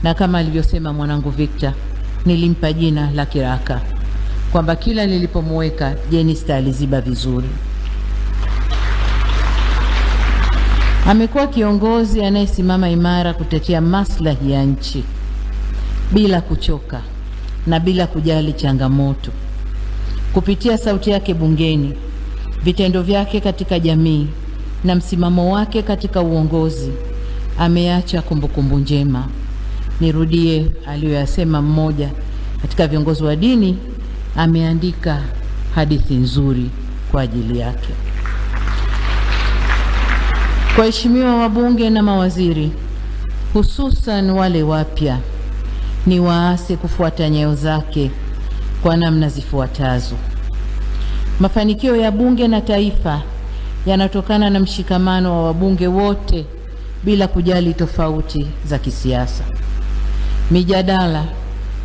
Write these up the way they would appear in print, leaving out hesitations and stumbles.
na kama alivyosema mwanangu Victor, nilimpa jina la kiraka, kwamba kila nilipomweka Jenista aliziba vizuri. Amekuwa kiongozi anayesimama imara kutetea maslahi ya nchi bila kuchoka na bila kujali changamoto. Kupitia sauti yake bungeni, vitendo vyake katika jamii na msimamo wake katika uongozi, ameacha kumbukumbu njema. Nirudie aliyoyasema mmoja katika viongozi wa dini, ameandika hadithi nzuri kwa ajili yake. Kwa waheshimiwa wabunge na mawaziri, hususan wale wapya, ni waase kufuata nyayo zake kwa namna zifuatazo. Mafanikio ya bunge na taifa yanatokana na mshikamano wa wabunge wote bila kujali tofauti za kisiasa. Mijadala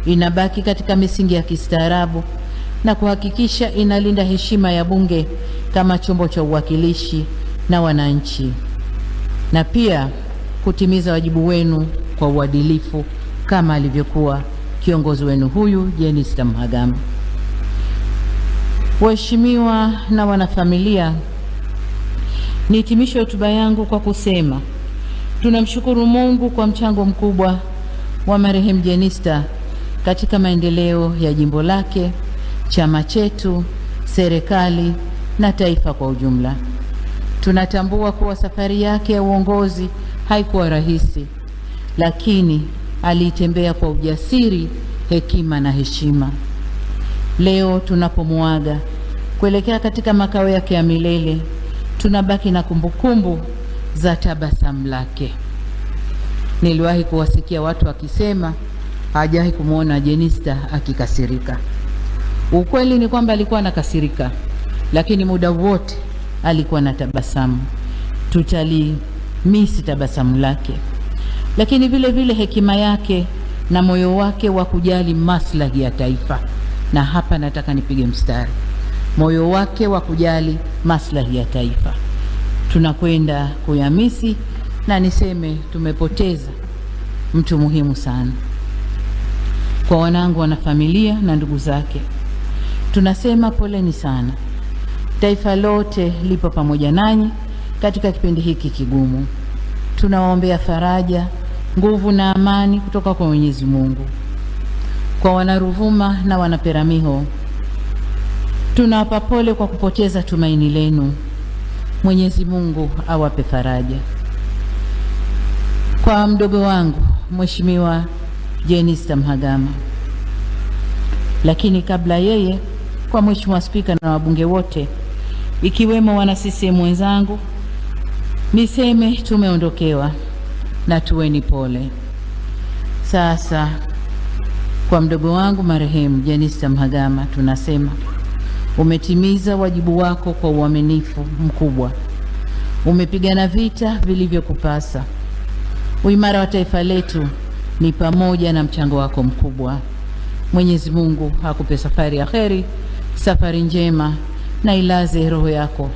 inabaki katika misingi ya kistaarabu na kuhakikisha inalinda heshima ya bunge kama chombo cha uwakilishi na wananchi, na pia kutimiza wajibu wenu kwa uadilifu kama alivyokuwa kiongozi wenu huyu Jenista Mhagama. Waheshimiwa na wanafamilia, nihitimishe hotuba yangu kwa kusema tunamshukuru Mungu kwa mchango mkubwa wa marehemu Jenista katika maendeleo ya jimbo lake, chama chetu, serikali na taifa kwa ujumla. Tunatambua kuwa safari yake ya uongozi haikuwa rahisi, lakini aliitembea kwa ujasiri, hekima na heshima. Leo tunapomuaga kuelekea katika makao yake ya milele, tunabaki na kumbukumbu za tabasamu lake. Niliwahi kuwasikia watu wakisema hajawahi kumuona Jenista akikasirika. Ukweli ni kwamba alikuwa anakasirika, lakini muda wote alikuwa na tabasamu. Tutalimisi tabasamu lake, lakini vile vile hekima yake na moyo wake wa kujali maslahi ya taifa. Na hapa nataka nipige mstari, moyo wake wa kujali maslahi ya taifa tunakwenda kuyamisi, na niseme tumepoteza mtu muhimu sana. Kwa wanangu, wanafamilia na ndugu zake, tunasema poleni sana. Taifa lote lipo pamoja nanyi katika kipindi hiki kigumu. Tunawaombea faraja, nguvu na amani kutoka kwa Mwenyezi Mungu. Kwa wanaruvuma na wanaperamiho, tunawapa pole kwa kupoteza tumaini lenu. Mwenyezi Mungu awape faraja. Kwa mdogo wangu Mheshimiwa Jenista Mhagama, lakini kabla yeye, kwa Mheshimiwa Spika na wabunge wote ikiwemo wana CCM wenzangu, niseme tumeondokewa na tuweni pole. Sasa kwa mdogo wangu marehemu Jenista Mhagama tunasema umetimiza wajibu wako kwa uaminifu mkubwa. Umepigana vita vilivyokupasa. Uimara wa taifa letu ni pamoja na mchango wako mkubwa. Mwenyezi Mungu akupe safari ya kheri, safari njema, na ilaze roho yako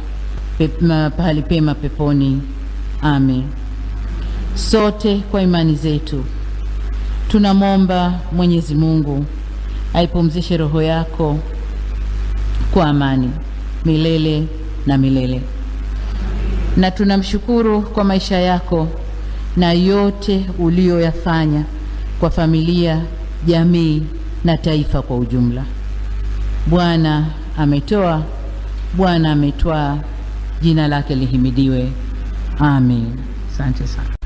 pahali pema peponi. Amen. Sote kwa imani zetu tunamwomba Mwenyezi Mungu aipumzishe roho yako kwa amani milele na milele. Na tunamshukuru kwa maisha yako na yote uliyoyafanya kwa familia, jamii na taifa kwa ujumla. Bwana ametoa, Bwana ametwaa, jina lake lihimidiwe. Amen. Asante sana.